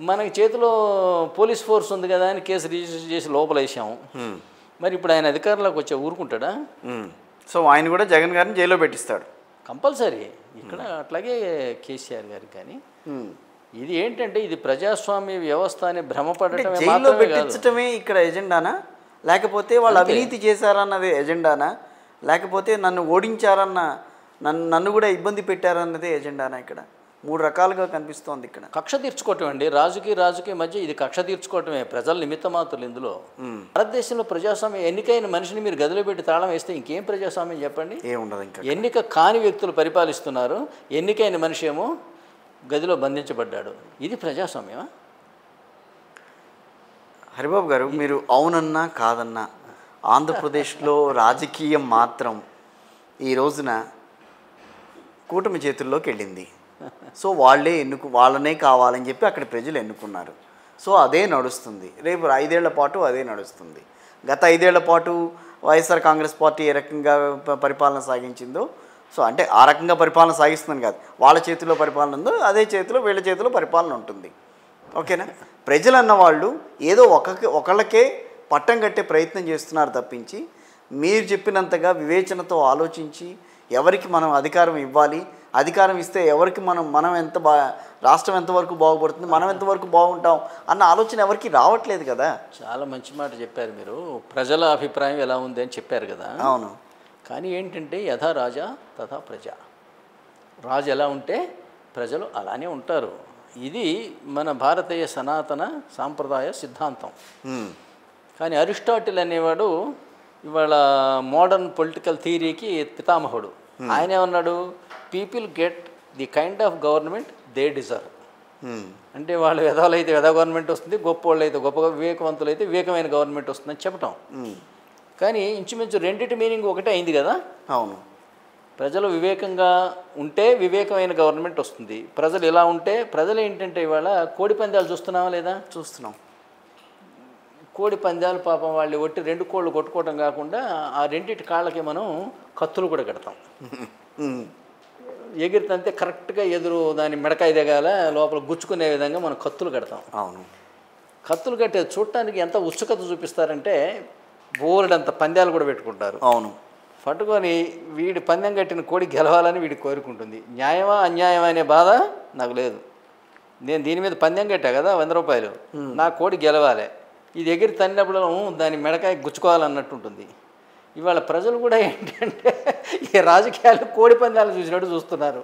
మనకి చేతిలో police force ఉంది కదా అని కేసు రిజిస్టర్ చేసి లోపల వేసాం. మరి ఇప్పుడు ఆయన అధికారంలోకి వచ్చే ఊరుకుంటాడా? సో ఆయన కూడా జగన్ గారిని జైల్లో పెట్టిస్తాడు కంపల్సరీ. ఇక్కడ అట్లాగే కేసీఆర్ గారికి. కానీ ఇది ఏంటంటే ఇది ప్రజాస్వామ్య వ్యవస్థ అని భ్రమపడటమే జైల్లో పెట్టించటమే ఇక్కడ ఎజెండానా, లేకపోతే వాళ్ళు అవినీతి చేశారన్నది ఎజెండానా, లేకపోతే నన్ను ఓడించారన్న నన్ను కూడా ఇబ్బంది పెట్టారన్నదే ఎజెండానా? ఇక్కడ 3 రకాలుగా కనిపిస్తోంది. ఇక్కడ కక్ష తీర్చుకోవటం అండి. రాజకీయ మధ్య ఇది కక్ష తీర్చుకోవటమే. ప్రజల నిమిత్త మాత్రులు ఇందులో. భారతదేశంలో ప్రజాస్వామ్యం ఎన్నికైన మనిషిని మీరు గదిలో పెట్టి తాళం వేస్తే ఇంకేం ప్రజాస్వామ్యం చెప్పండి? ఏముండదు. ఇంకా ఎన్నిక కాని వ్యక్తులు పరిపాలిస్తున్నారు, ఎన్నికైన మనిషి ఏమో గదిలో బంధించబడ్డాడు. ఇది ప్రజాస్వామ్యమా? హరిబాబు గారు, మీరు అవునన్నా కాదన్నా ఆంధ్రప్రదేశ్లో రాజకీయం మాత్రం ఈ రోజున కూటమి చేతుల్లోకి వెళ్ళింది. సో వాళ్ళనే కావాలని చెప్పి అక్కడ ప్రజలు ఎన్నుకున్నారు. సో అదే నడుస్తుంది. రేపు 5 ఏళ్ల పాటు అదే నడుస్తుంది. గత 5 ఏళ్ల పాటు వైఎస్ఆర్ కాంగ్రెస్ పార్టీ ఏ రకంగా పరిపాలన సాగించిందో, సో అంటే ఆ రకంగా పరిపాలన సాగిస్తుందని కాదు, వాళ్ళ చేతిలో పరిపాలన ఉందో అదే చేతిలో వీళ్ళ చేతిలో పరిపాలన ఉంటుంది. ఓకేనా? ప్రజలు అన్నవాళ్ళు ఏదో ఒకళ్ళకే పట్టం కట్టే ప్రయత్నం చేస్తున్నారు తప్పించి, మీరు చెప్పినంతగా వివేచనతో ఆలోచించి ఎవరికి మనం అధికారం ఇవ్వాలి, అధికారం ఇస్తే ఎవరికి మనం ఎంత రాష్ట్రం ఎంతవరకు బాగుపడుతుంది, మనం ఎంతవరకు బాగుంటాం అన్న ఆలోచన ఎవరికి రావట్లేదు కదా. చాలా మంచి మాట చెప్పారు మీరు. ప్రజల అభిప్రాయం ఎలా ఉంది అని చెప్పారు కదా. అవును. కానీ ఏంటంటే యథా రాజా తథా ప్రజ. రాజు ఎలా ఉంటే ప్రజలు అలానే ఉంటారు. ఇది మన భారతీయ సనాతన సాంప్రదాయ సిద్ధాంతం. కానీ అరిస్టాటిల్ అనేవాడు ఇవాళ మోడర్న్ పొలిటికల్ థియరీకి పితామహుడు. ఆయన ఏమన్నాడు? People get the kind of government they deserve. అంటే వాళ్ళు వెధవలైతే వెధవ గవర్నమెంట్ వస్తుంది, గొప్ప వాళ్ళు అయితే గొప్ప, వివేకవంతులు అయితే వివేకమైన గవర్నమెంట్ వస్తుందని చెప్పటం. కానీ ఇంచుమించు రెండింటి మీనింగ్ ఒకటే అయింది కదా. అవును. ప్రజలు వివేకంగా ఉంటే వివేకమైన గవర్నమెంట్ వస్తుంది. ప్రజలు ఇలా ఉంటే, ప్రజలు ఏంటంటే ఇవాళ కోడి పందాలు చూస్తున్నావా లేదా? చూస్తున్నాం. కోడి పందాలు పాపం వాళ్ళు ఒట్టి 2 కోళ్ళు కొట్టుకోవడం కాకుండా ఆ 2 కాళ్ళకి మనం కత్తులు కూడా కడతాం. ఎగిరితంతే కరెక్ట్గా ఎదురు దాని మెడకాయ దిగాల లోపల గుచ్చుకునే విధంగా మనం కత్తులు కడతాం. అవును. కత్తులు కట్టేది చూడటానికి ఎంత ఉత్సుకత చూపిస్తారంటే బోర్డంత పందాలు కూడా పెట్టుకుంటారు. అవును. పట్టుకొని వీడి పందెం కట్టిన కోడి గెలవాలని వీడి కోరుకుంటుంది. న్యాయమా అన్యాయమా అనే బాధ నాకు లేదు. నేను దీని మీద పందెం కట్టా కదా 100 రూపాయలు, నా కోడి గెలవాలి. ఇది ఎగిరి తన్నప్పుడు దాని మెడకాయ గుచ్చుకోవాలన్నట్టు ఉంటుంది. ఇవాళ ప్రజలు కూడా ఏంటంటే ఈ రాజకీయాలు కోడి పందాలు చూసినట్టు చూస్తున్నారు.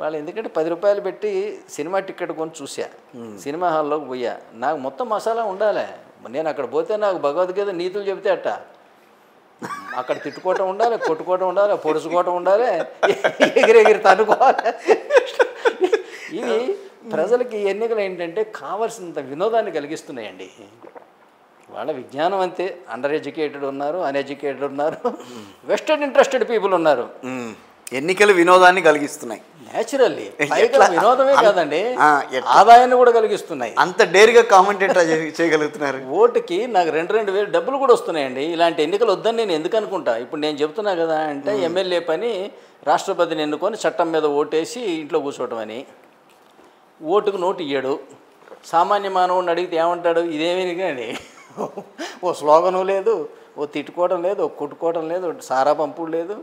వాళ్ళు ఎందుకంటే 10 రూపాయలు పెట్టి సినిమా టికెట్ కొని చూసా, సినిమా హాల్లోకి పోయా, నాకు మొత్తం మసాలా ఉండాలి. నేను అక్కడ పోతే నాకు భగవద్గీత నీతులు చెబితే అట్ట అక్కడ తిట్టుకోవటం ఉండాలి, కొట్టుకోవటం ఉండాలి, పొడుచుకోవటం ఉండాలి, ఎగిరెగిరి తనుకోవాలి. ఇవి ప్రజలకి ఎన్నికలు ఏంటంటే కావాల్సినంత వినోదాన్ని కలిగిస్తున్నాయండి. వాళ్ళ విజ్ఞానం అంతే. అండర్ ఎడ్యుకేటెడ్ ఉన్నారు, అన్ఎడ్యుకేటెడ్ ఉన్నారు, వెస్టెడ్ ఇంట్రెస్టెడ్ పీపుల్ ఉన్నారు. ఎన్నికలు వినోదాన్ని కలిగిస్తున్నాయి. న్యాచురల్లీ వినోదమే కాదండి, ఆదాయాన్ని కూడా కలిగిస్తున్నాయి. అంత డేర్గా కామెంట్ ఎట్లా చేయగలుగుతున్నారు? ఓటుకి నాకు 2,000 డబ్బులు కూడా వస్తున్నాయండి. ఇలాంటి ఎన్నికలు వద్దని నేను ఎందుకు అనుకుంటా? ఇప్పుడు నేను చెప్తున్నా కదా, అంటే ఎమ్మెల్యే పని రాష్ట్రపతిని ఎన్నుకొని చట్టం మీద ఓటేసి ఇంట్లో కూర్చోవటం అని. ఓటుకు నోటు ఇయ్యడు. సామాన్య మానవుడిని అడిగితే ఏమంటాడు? ఇదేమీ కానీ ఓ స్లోగను లేదు, ఓ తిట్టుకోవడం లేదు, ఓ కొట్టుకోవడం లేదు, సారా పంపుడు లేదు,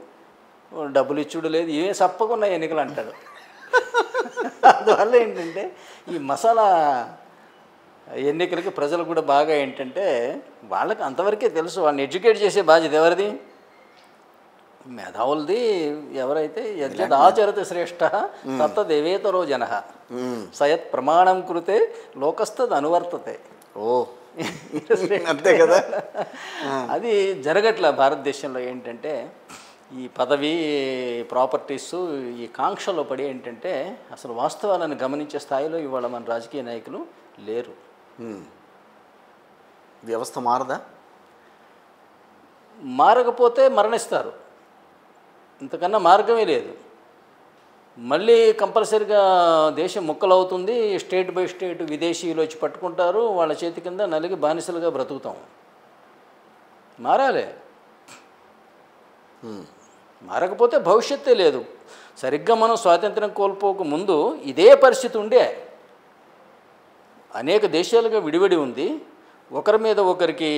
డబ్బులు ఇచ్చుడు లేదు, ఇవే సప్పకున్న ఎన్నికలు అంటాడు. అందువల్ల ఏంటంటే ఈ మసాలా ఎన్నికలకి ప్రజలు కూడా బాగా ఏంటంటే వాళ్ళకి అంతవరకే తెలుసు. వాళ్ళని ఎడ్యుకేట్ చేసే బాధ్యత ఎవరిది? మేధావులది. ఎవరైతే యజ్ఞ ఆచరత శ్రేష్ఠ తత్తదేవేతరో జన సయత్ ప్రమాణం కృతే లోకస్తద్ అనువర్తతే. ఓ అంతే కదా. అది జరగట్ల భారతదేశంలో. ఏంటంటే ఈ పదవి, ప్రాపర్టీసు, ఈ కాంక్షలో పడి ఏంటంటే అసలు వాస్తవాలను గమనించే స్థాయిలో ఇవాళ మన రాజకీయ నాయకులు లేరు. వ్యవస్థ మారదా? మారకపోతే మరణిస్తారు, ఇంతకన్నా మార్గమే లేదు. మళ్ళీ కంపల్సరీగా దేశం ముక్కలవుతుంది. స్టేట్ బై స్టేట్ విదేశీయులు వచ్చి పట్టుకుంటారు, వాళ్ళ చేతి కింద నలిగి బానిసలుగా బ్రతుకుతాం. మారాలి. మారకపోతే భవిష్యత్తే లేదు. సరిగ్గా మనం స్వాతంత్రం కోల్పోక ముందు ఇదే పరిస్థితి ఉండే. అనేక దేశాలుగా విడివడి ఉంది. ఒకరి మీద ఒకరికి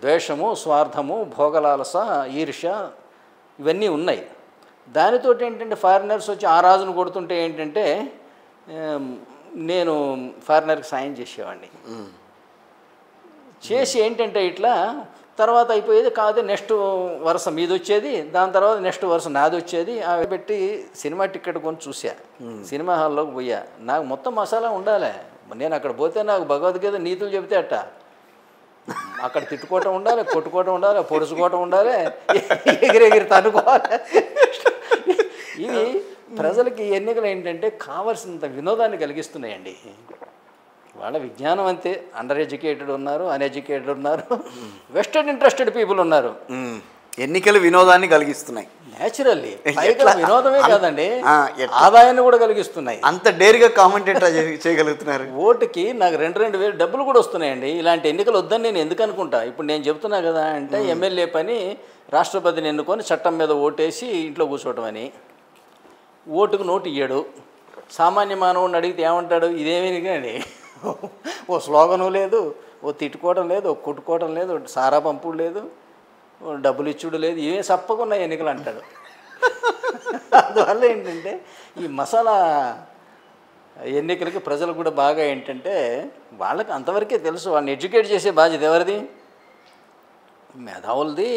ద్వేషము, స్వార్థము, భోగలాలస, ఈర్ష్య ఇవన్నీ ఉన్నాయి. దానితో ఏంటంటే ఫారినర్స్ వచ్చి ఆ రాజును కొడుతుంటే ఏంటంటే నేను ఫారినర్కి సాయం చేసేవాడిని. చేసి ఏంటంటే ఇట్లా తర్వాత అయిపోయేది కాదు, నెక్స్ట్ వరుస మీది వచ్చేది, దాని తర్వాత నెక్స్ట్ వరుస నాది వచ్చేది. అవి పెట్టి సినిమా టికెట్ కొని చూసా, సినిమా హాల్లోకి పోయా. నాకు మొత్తం మసాలా ఉండాలి. నేను అక్కడ పోతే నాకు భగవద్గీత నీతులు చెబితే అట్ట అక్కడ తిట్టుకోవటం ఉండాలి, కొట్టుకోవటం ఉండాలి, పొడుచుకోవటం ఉండాలి, ఎగిరెగిరి తనుకోవాలి. ఇవి ప్రజలకి ఎన్నికలు ఏంటంటే కావాల్సినంత వినోదాన్ని కలిగిస్తున్నాయండి. వాళ్ళ విజ్ఞానం అంతే, అండర్ ఎడ్యుకేటెడ్ ఉన్నారు, అన్ఎడ్యుకేటెడ్ ఉన్నారు, వెస్టెడ్ ఇంట్రెస్టెడ్ పీపుల్ ఉన్నారు. ఎన్నికలు వినోదాన్ని కలిగిస్తున్నాయి న్యాచురల్లీ. వినోదమే కాదండి, ఆదాయాన్ని కూడా కలిగిస్తున్నాయి. అంత డేర్గా కామెంటేట్ చేయగలుగుతున్నారు. ఓటుకి నాకు 2,000 డబ్బులు కూడా వస్తున్నాయండి. ఇలాంటి ఎన్నికలు వద్దని నేను ఎందుకు అనుకుంటా? ఇప్పుడు నేను చెప్తున్నా కదా, అంటే ఎమ్మెల్యే పని రాష్ట్రపతిని ఎన్నుకొని చట్టం మీద ఓటేసి ఇంట్లో కూర్చోవటం అని. ఓటుకు నోటు ఇయ్యడు. సామాన్య మానవుడిని అడిగితే ఏమంటాడు? ఇదేమీ కానీ ఓ స్లోగను లేదు, ఓ తిట్టుకోవడం లేదు, ఓ కొట్టుకోవడం లేదు, సారా పంపుడు లేదు, డబ్బులు ఇచ్చుడు లేదు, ఇవే సప్పకున్న ఎన్నికలు అంటాడు. అందువల్ల ఏంటంటే ఈ మసాలా ఎన్నికలకి ప్రజలు కూడా బాగా ఏంటంటే వాళ్ళకి అంతవరకే తెలుసు. వాళ్ళని ఎడ్యుకేట్ చేసే బాధ్యత ఎవరిది? మేధావులది.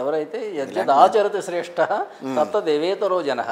ఎవరైతే యజ్ఞ ఆచరత శ్రేష్ఠ తత్త దేవేతరో జన.